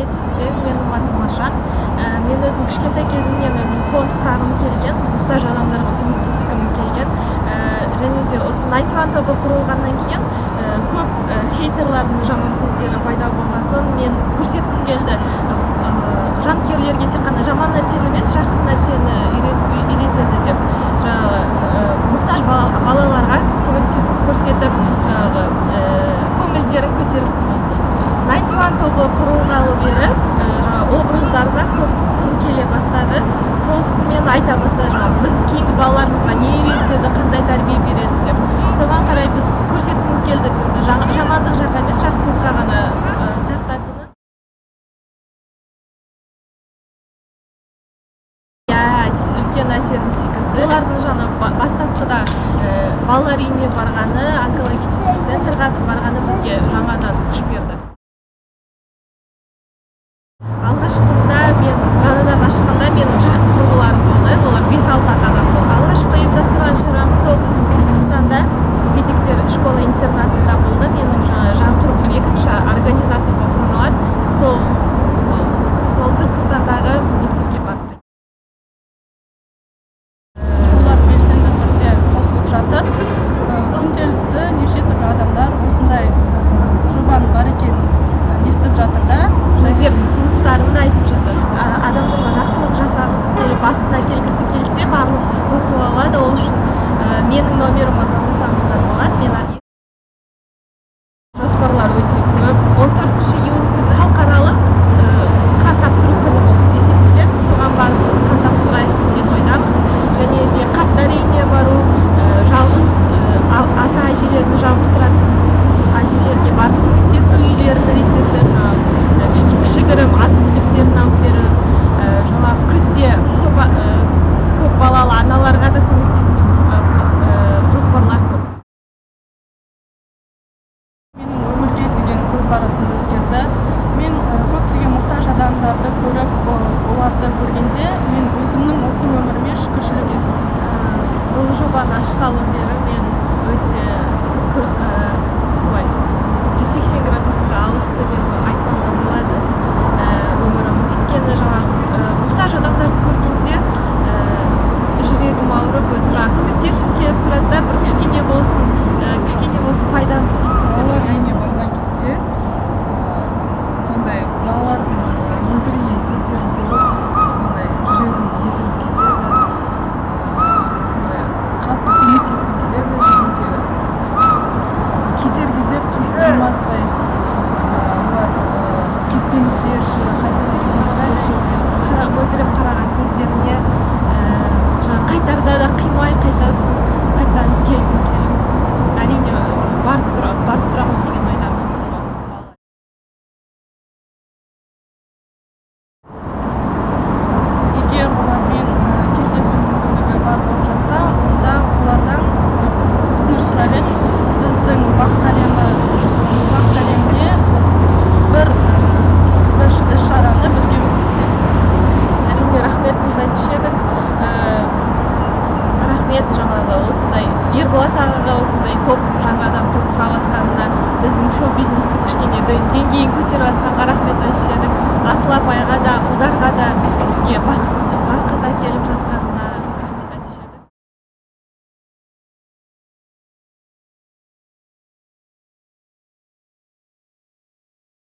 сәлеметсізбе? Менің атым Маржан. Мен өзім кішкентай кезімнен өзім фонд құрғым келген, мұқтаж адамдарға көмектескім келген. Және де осы 91 тобы құрылғаннан кейін көп хейтерлардың жаман сөздері пайда болған соң мен көрсеткім келді. Жанкүйерлерге тек қана жаман нәрсені емес, жақсы нәрсені үйретеді деп. Мұқтаж балаларға көмектесіп көрсетіп, көңілдерін көтеріп дегендей. 91 тобы құрылғалы бері образдарына көп сын келе бастады. Сол сынмен айта бастады, біздің кейінгі балаларымызға не үйретеді, қандай тәрбие береді деп. Соған қарай біз көрсеткіміз келді, бізді жамандық жаққа емес, жақсылыққа ғана тартатынын. Үлкен әсерін тигізді. Олардың бастапқыда балалар үйіне барғаны, онкологический центрға барғаны бізге жаңадан күш берді. Алғашқында жаңадан ашқанда менің жақын құрбыларым болды, олар 5-6 адам болды. Алғашқы ұйымдастырған шарамыз ол біздің Түркістанда мүгедектер школа-интернатында болды. Менің жақын құрбым екінші организатор болып саналады. Сол Түркістандағы мектепке барды. Олар белсенді түрде қосылып жатыр. Күнделікті неше түрлі адамдар осындай жобаның бар екенін естіп жатыр да. Өздерінің ұсыныстарын айтып жатыр. Адамдарға жақсылық жасағысы келіп, бақыт әкелгісі келсе, барлығы қосыла алады. Ол үшін менің номеріме звондасаңыздар болады. Мен жоспарлар өте көп. 14 июнь күні халықаралық қан тапсыру күні болып есептеледі. Соған барып біз қан тапсырайық деген ойдамыз. Және де қарттар үйіне бару, жалғыз ата-әжелерді жалғыз тұратын әжелерге барып көмектесу, үйлерін реттесіп, кішігірім азық-түліктерін алып беріп, күзде көп балалы аналарға да көмектесу жоспарлар көп. Менің өмірге деген көзқарасым өзгерді. Мен көптеген мұқтаж адамдарды көріп, оларды көргенде мен өзімнің осы өміріме шүкіршілік еттім. Бұл жобаны ашқалы бері мен өте 180 градусқа ауысты деп айтсам да болады өмірім. Өйткені мұқтаж адамдарды көргенде жүрегім ауырып, өзім көмектескім келіп тұрады да, бір кішкене болсын пайдам тисін деп. Балалар үйіне барған кезде сондай балалардың мөлдіреген көздерін көріп, сондай жүрегім езіліп кетеді. Сондай қатты көмектескім келеді, және де кетер кезде қимастай олар кетпеңіздерші, қайтадан келіңіздерші деп мөлдіреп қараған көздеріне қайтарда да қимай қайтадан келгім келіп, әрине барып тұрамыз деген ойдамыз. Егер олармен кездесу мүмкіндігі бар болып жатса, онда олардан өтініш сұрар едім. Біздің бақыт әлеміне бір іс-шараны бірге өткізсек. Әрине рахметімізді айтушы едік. Рахмет осындай Ерболат ағаға осындай жаңадан топ құрып жатқанына, біздің шоу-бизнесті кішкене деңгейін көтеріп жатқанға рахмет айтушы едік. Асыл апайға да, ұлдарға да бізге бақыт әкеліп жатқан